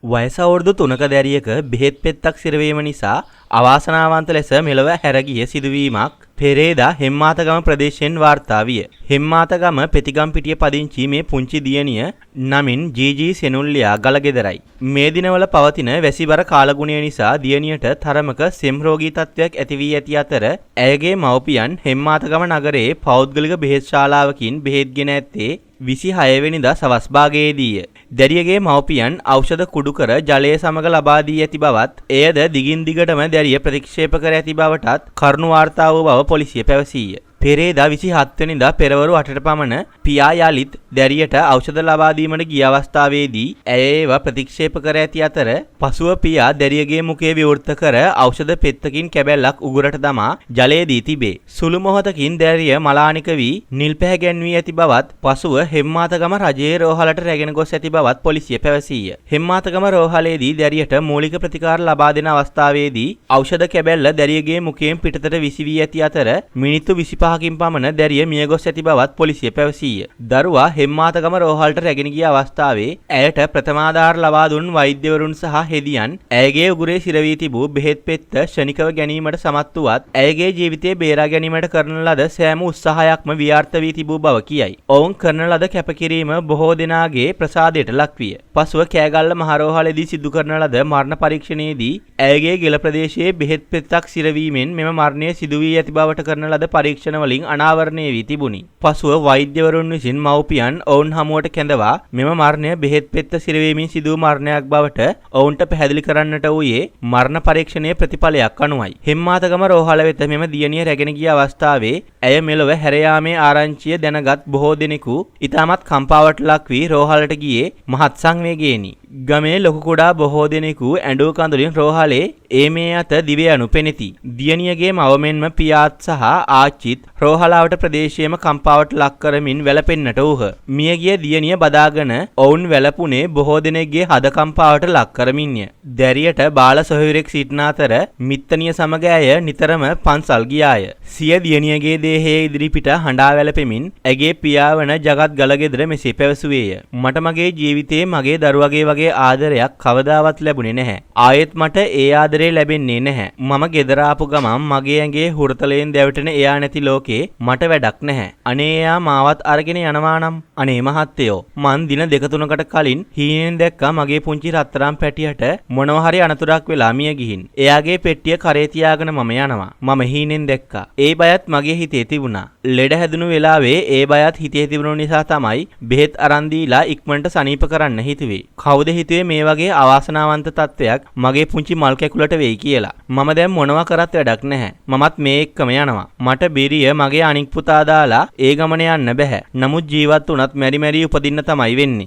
වයස අවුරුදු 3ක දැරියක බෙහෙත් පෙත්තක් සිරවීම නිසා අවාසනාවන්ත ලෙස මෙලොව හැරගිය සිදුවීමක් පෙරේදා හෙම්මාතගම ප්‍රදේශයෙන් වාර්තා විය. හෙම්මාතගම පෙතිගම්පිටිය පදිංචි මේ පුංචි දියණිය නමින් ජී.ජී. සෙනුල්ලියා ගලගෙදරයි. මේ දිනවල පවතින වැසිබර කාලගුණය නිසා දියණියට තරමක සෙම් රෝගී තත්ත්වයක් ඇති වී ඇති අතර ඇයගේ මව්පියන් හෙම්මාතගම නගරයේ පෞද්ගලික බෙහෙත් ශාලාවකින් බෙහෙත් ගෙන ඇත්තේ 26 වෙනිදා සවස් භාගයේදීය. දැරියගේ මව්පියන් ඖෂධ කුඩු කර ජලය සමග ලබා දී ඇති බවත් එයද දිගින් දිගටම දැරිය ප්‍රතික්ෂේප කර ඇති බවටත් කරුණු වාර්තා වූ බව පොලිසිය පැවසීය. පෙරේදා 27 වෙනිදා පෙරවරු 8ට පමණ පියා යලිත් දැරියට ඖෂධ ලබා දීමට ගිය අවස්ථාවේදී ඇය ඒවා ප්‍රතික්ෂේප කර ඇති අතර පසුව පියා දැරියගේ මුඛය විවෘත කර ඖෂධ පෙත්තකින් කැබැල්ලක් උගුරට දමා ජලය දී තිබේ. සුළු මොහොතකින් දැරිය මලානික වී නිල් පැහැගැන්වී ඇති බවත් පසුව හෙම්මාතගම රජයේ රෝහලට රැගෙන ගොස් ඇති බවත් පොලිසිය පැවසීය. හෙම්මාතගම රෝහලේදී දැරියට මූලික ප්‍රතිකාර ලබා දෙන අවස්ථාවේදී ඖෂධ කැබැල්ල දැරියගේ මුඛයෙන් පිටතට විසි වී ඇති අතර මිනිත්තු 25කින් පමණ දැරිය මියගොස් ඇති බවත් පොලිසිය පැවසීය. දරුවා හෙම්මාතගම රෝහලට රැගෙන ගිය අවස්ථාවේ ඇයට ප්‍රථමාධාර ලබා දුන් වෛද්‍යවරුන් සහ හෙදියන් ඇයගේ උගුරේ සිරවී තිබූ බෙහෙත් පෙත්ත ක්ෂණිකව ගැනීමට සමත් වුවත් ඇයගේ ජීවිතය බේරා ගැනීමට කරන ලද සෑම උත්සාහයක්ම ව්‍යාර්ථ වී තිබූ බව කියයි. ඔවුන් කරන ලද කැපකිරීම බොහෝ දෙනාගේ ප්‍රසාදයට ලක්විය. පසුව කෑගල්ල මහරෝහලේදී සිදු කරන ලද මරණ පරීක්ෂණයේදී ඇයගේ ගෙල ප්‍රදේශයේ බෙහෙත් පෙත්තක් සිරවීමෙන් මෙම මරණය සිදු වී ඇති බවට කරන ලද පරීක්ෂණ වලින් අනාවරණය වී තිබුණි. පසුව වෛද්‍යවරුන් විසින් මව්පියන් ඔවුන් හමුවට කැඳවා මෙම මරණය බෙහෙත් පෙත්ත සිරවීමෙන් සිදු වූ මරණයක් බවට ඔවුන්ට පැහැදිලි කරන්නට වූයේ මරණ පරීක්ෂණයේ ප්‍රතිඵලයක් අනුවයි. හෙම්මාතගම රෝහල වෙත මෙම දියණිය රැගෙන ගිය අවස්ථාවේ ඇය මෙලොව හැර යාමේ ආරංචිය දැනගත් බොහෝ දෙනෙකු ඉතාමත් කම්පාවට ලක් වී රෝහලට ගියේ මහත් සංවේගයෙනි. ගමේ ලොකු කුඩා බොහෝ දෙනෙකු ඇඬු කඳුලින් රෝහලේ ඒ මේ අත දිව යනු පෙනෙති. දියණියගේ මව මෙන්ම පියාත් සහ ආච්චිත් රෝහලාවට ප්‍රදේශයේම කම්පාවට ලක් කරමින් වැළපෙන්නට වූහ. මියගිය දියණිය බදාගෙන ඔවුන් වැළපුණේ බොහෝ දෙනෙක්ගේ හද කම්පාවට ලක් කරමින්ය. දැරියට බාල සොහොයුරෙක් සිටින අතර මිත්තනිය සමග ඇය නිතරම පන්සල් ගියාය. සිය දියණියගේ දේහයේ ඉදිරිපිට හඬා වැළපෙමින් ඇගේ පියා වන ජගත් ගලගෙදර මෙසේ පැවසුවේය. මට මගේ ජීවිතයේ මගේ දරුවගේ වගේ ආදරයක් කවදාවත් ලැබුණේ නැහැ. ආයෙත් මට ඒ ආදරේ ලැබෙන්නේ නැහැ. මම ගෙදර ආපු ගමන් මගේ ඇඟේ හුරතලයෙන් දැවටෙන එයා නැති ලෝකේ මට වැඩක් නැහැ. අනේ එයා මාවත් අරගෙන යනවා නම්. අනේ මහත්තයෝ, මං දින 2-3කට කලින් හීනෙන් දැක්කා මගේ පුංචි රත්තරන් පැටියට මොනවා හරි අනතුරක් වෙලා මිය ගිහින්. එයාගේ පෙට්ටිය කරේ තියාගෙන මම යනවා. මම හීනෙන් දැක්කා. ඒ බයත් මගේ හිතේ තිබුණා. ලෙඩ හැදුණු වෙලාවේ ඒ බයත් හිතේ තිබුණු නිසා තමයි බෙහෙත් අරන් දීලා ඉක්මනට සනීප කරන්න හිතුවේ. කවුද හිතුවේ මේ වගේ අවාසනාවන්ත තත්ත්වයක් මගේ පුංචි මල් කැකුලට වෙයි කියලා. මම දැන් මොනවා කරත් වැඩක් නැහැ. මමත් මේ එක්කම යනවා. මට බිරිය මගේ අනික් පුතා දාලා ඒ ගමන යන්න බෑ. නමුත් ජීවත් වුණත් මෙරි මෙරි උපදින්න තමයි වෙන්නේ.